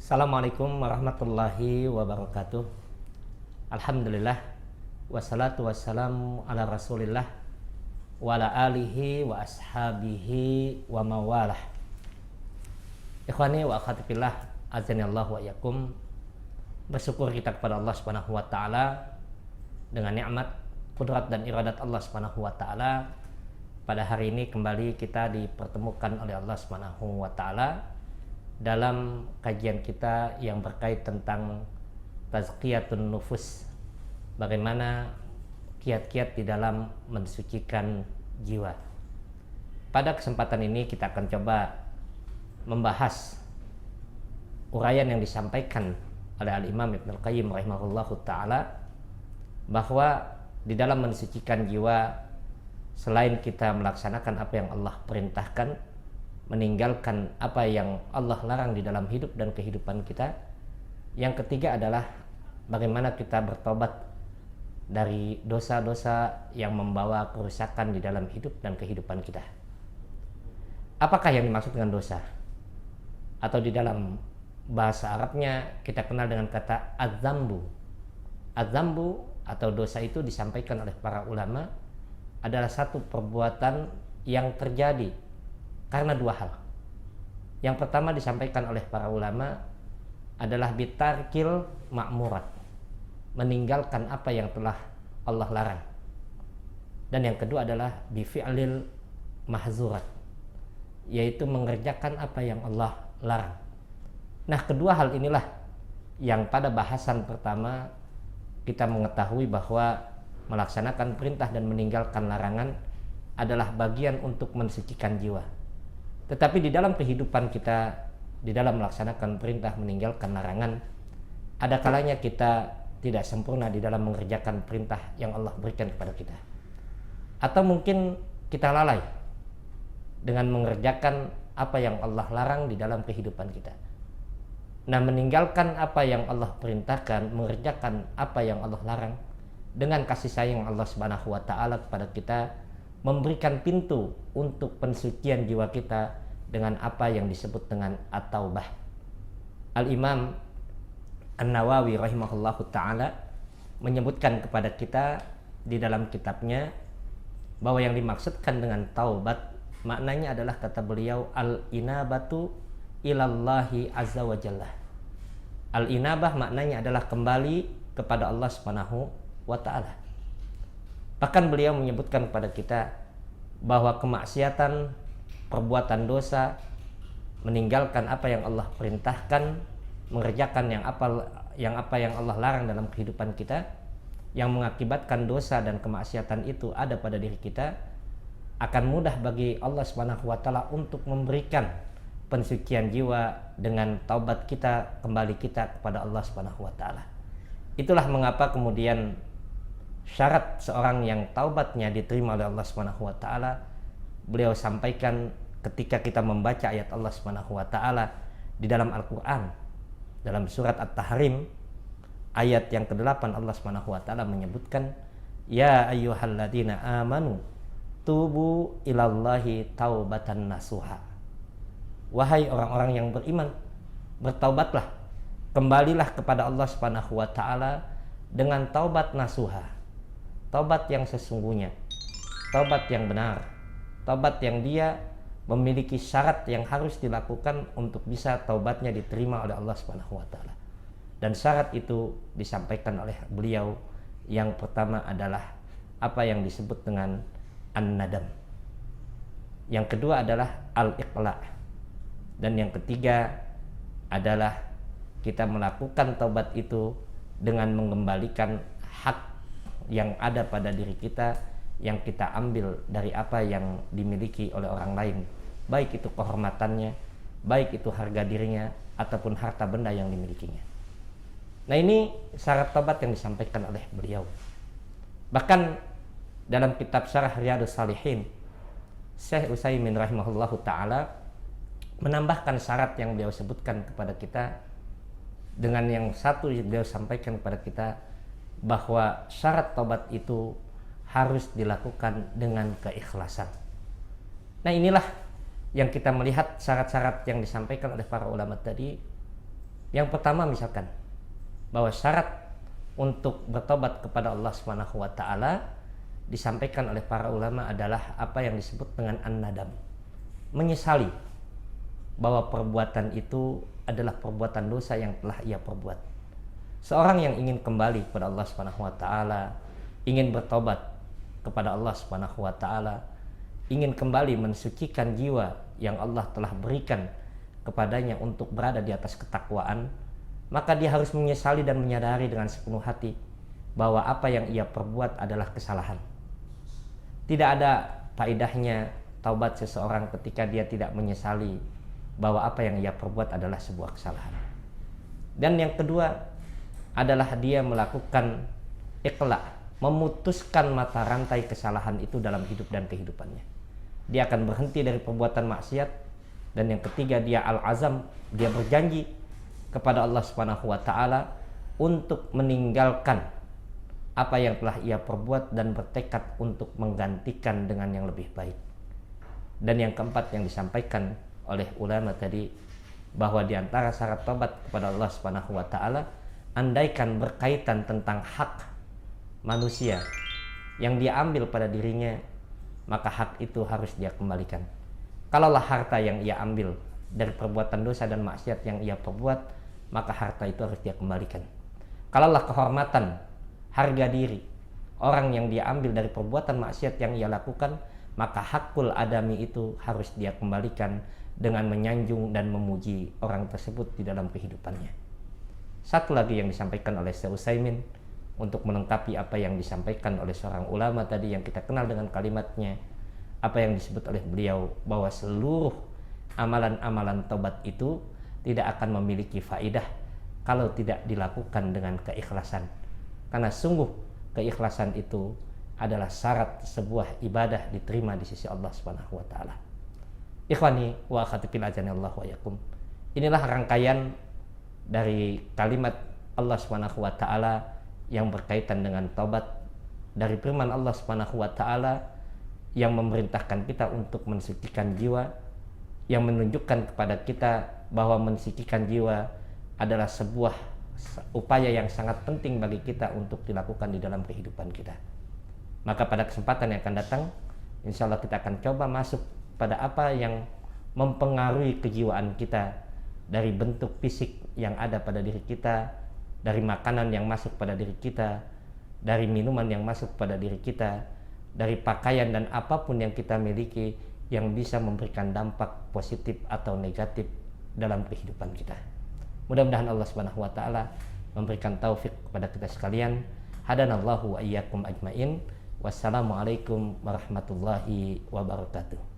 Assalamualaikum warahmatullahi wabarakatuh. Alhamdulillah, wassalatu wassalamu ala rasulillah wa ala alihi wa ashabihi wa mawalah. Ikhwani wa akhwati fillah, azanillahu wa iyyakum. Bersyukur kita kepada Allah Subhanahu wa taala dengan nikmat, kudrat dan iradat Allah Subhanahu wa taala. Pada hari ini kembali kita dipertemukan oleh Allah Subhanahu wa taala dalam kajian kita yang berkait tentang tazkiyatun nufus, bagaimana kiat-kiat di dalam mensucikan jiwa. Pada kesempatan ini kita akan coba membahas uraian yang disampaikan oleh Al-Imam Ibnul Qayyim rahimahullahu ta'ala, bahwa di dalam mensucikan jiwa, selain kita melaksanakan apa yang Allah perintahkan, meninggalkan apa yang Allah larang di dalam hidup dan kehidupan kita, yang ketiga adalah bagaimana kita bertobat dari dosa-dosa yang membawa kerusakan di dalam hidup dan kehidupan kita. Apakah yang dimaksud dengan dosa? Atau di dalam bahasa Arabnya kita kenal dengan kata adzambu. Adzambu atau dosa itu disampaikan oleh para ulama adalah satu perbuatan yang terjadi karena dua hal. Yang pertama disampaikan oleh para ulama adalah bitarkil ma'murat, meninggalkan apa yang telah Allah larang. Dan yang kedua adalah bifi'lil mahzurat, yaitu mengerjakan apa yang Allah larang. Nah, kedua hal inilah yang pada bahasan pertama kita mengetahui bahwa melaksanakan perintah dan meninggalkan larangan adalah bagian untuk mensucikan jiwa. Tetapi di dalam kehidupan kita, di dalam melaksanakan perintah meninggalkan larangan, ada kalanya kita tidak sempurna di dalam mengerjakan perintah yang Allah berikan kepada kita. Atau mungkin kita lalai dengan mengerjakan apa yang Allah larang di dalam kehidupan kita. Nah, meninggalkan apa yang Allah perintahkan, mengerjakan apa yang Allah larang, dengan kasih sayang Allah Subhanahu wa taala kepada kita, memberikan pintu untuk pensucian jiwa kita dengan apa yang disebut dengan at-taubah. Al-Imam An-Nawawi rahimahullahu ta'ala menyebutkan kepada kita di dalam kitabnya bahwa yang dimaksudkan dengan taubat maknanya adalah, kata beliau, al-inabatu ilallahi azza wa jalla. Al-inabah maknanya adalah kembali kepada Allah Subhanahu wa ta'ala. Bahkan beliau menyebutkan kepada kita bahwa kemaksiatan, perbuatan dosa, meninggalkan apa yang Allah perintahkan, mengerjakan yang apa yang Allah larang dalam kehidupan kita, yang mengakibatkan dosa dan kemaksiatan itu ada pada diri kita, akan mudah bagi Allah Subhanahu wa taala untuk memberikan pensucian jiwa dengan taubat kita, kembali kita kepada Allah Subhanahu wa taala. Itulah mengapa kemudian syarat seorang yang taubatnya diterima oleh Allah Subhanahu wa taala, beliau sampaikan ketika kita membaca ayat Allah Subhanahu wa taala di dalam Al-Qur'an, dalam surat At-Tahrim ayat yang ke-8, Allah Subhanahu wa taala menyebutkan, ya ayyuhalladzina amanu tubu ilallahi taubatan nasuha. Wahai orang-orang yang beriman, bertaubatlah, kembalilah kepada Allah Subhanahu wa taala dengan taubat nasuha, taubat yang sesungguhnya, taubat yang benar, taubat yang dia memiliki syarat yang harus dilakukan untuk bisa taubatnya diterima oleh Allah Subhanahu wa taala. Dan syarat itu disampaikan oleh beliau, yang pertama adalah apa yang disebut dengan an-nadam. Yang kedua adalah al-iqla'. Dan yang ketiga adalah kita melakukan taubat itu dengan mengembalikan hak yang ada pada diri kita, yang kita ambil dari apa yang dimiliki oleh orang lain, baik itu kehormatannya, baik itu harga dirinya, ataupun harta benda yang dimilikinya. Nah, ini syarat taubat yang disampaikan oleh beliau. Bahkan dalam kitab Syarah Riyadhus Shalihin, Syekh Utsaimin rahimahullahu ta'ala menambahkan syarat yang beliau sebutkan kepada kita, dengan yang satu beliau sampaikan kepada kita bahwa syarat taubat itu harus dilakukan dengan keikhlasan. Nah, inilah yang kita melihat syarat-syarat yang disampaikan oleh para ulama tadi, Yang pertama misalkan bahwa syarat untuk bertobat kepada Allah Subhanahu wa taala disampaikan oleh para ulama adalah apa yang disebut dengan an-nadam. Menyesali bahwa perbuatan itu adalah perbuatan dosa yang telah ia perbuat. Seorang yang ingin kembali kepada Allah Subhanahu wa taala, ingin bertobat kepada Allah Subhanahu wa taala, ingin kembali mensucikan jiwa yang Allah telah berikan kepadanya untuk berada di atas ketakwaan, maka dia harus menyesali dan menyadari dengan sepenuh hati bahwa apa yang ia perbuat adalah kesalahan. Tidak ada faedahnya taubat seseorang ketika dia tidak menyesali bahwa apa yang ia perbuat adalah sebuah kesalahan. Dan yang kedua adalah dia melakukan ikhla, memutuskan mata rantai kesalahan itu dalam hidup dan kehidupannya. Dia akan berhenti dari perbuatan maksiat. Dan yang ketiga dia al-azam, dia berjanji kepada Allah Subhanahu wa taala untuk meninggalkan apa yang telah ia perbuat dan bertekad untuk menggantikan dengan yang lebih baik. Dan yang keempat yang disampaikan oleh ulama tadi, bahwa di antara syarat tobat kepada Allah Subhanahu wa taala, andaikan berkaitan tentang hak manusia yang dia ambil pada dirinya, maka hak itu harus dia kembalikan. Kalaulah harta yang ia ambil dari perbuatan dosa dan maksiat yang ia perbuat, maka harta itu harus dia kembalikan. Kalaulah kehormatan, harga diri orang yang dia ambil dari perbuatan maksiat yang ia lakukan, maka hakul adami itu harus dia kembalikan dengan menyanjung dan memuji orang tersebut di dalam kehidupannya. Satu lagi yang disampaikan oleh Syekh Utsaimin untuk melengkapi apa yang disampaikan oleh seorang ulama tadi yang kita kenal dengan kalimatnya, apa yang disebut oleh beliau, bahwa seluruh amalan-amalan taubat itu tidak akan memiliki faidah kalau tidak dilakukan dengan keikhlasan. Karena sungguh keikhlasan itu adalah syarat sebuah ibadah diterima di sisi Allah Subhanahu wa taala. Ikhwani wa akhwati fil azanillahu wa yakum. Inilah rangkaian dari kalimat Allah Subhanahu wa taala yang berkaitan dengan taubat, dari firman Allah Subhanahu wa taala yang memerintahkan kita untuk mensucikan jiwa, yang menunjukkan kepada kita bahwa mensucikan jiwa adalah sebuah upaya yang sangat penting bagi kita untuk dilakukan di dalam kehidupan kita. Maka pada kesempatan yang akan datang, insya Allah kita akan coba masuk pada apa yang mempengaruhi kejiwaan kita, dari bentuk fisik yang ada pada diri kita, dari makanan yang masuk pada diri kita, dari minuman yang masuk pada diri kita, dari pakaian dan apapun yang kita miliki yang bisa memberikan dampak positif atau negatif dalam kehidupan kita. Mudah-mudahan Allah Subhanahu wa taala memberikan taufik kepada kita sekalian. Hadanallahu wa iyyakum ajmain. Wassalamualaikum warahmatullahi wabarakatuh.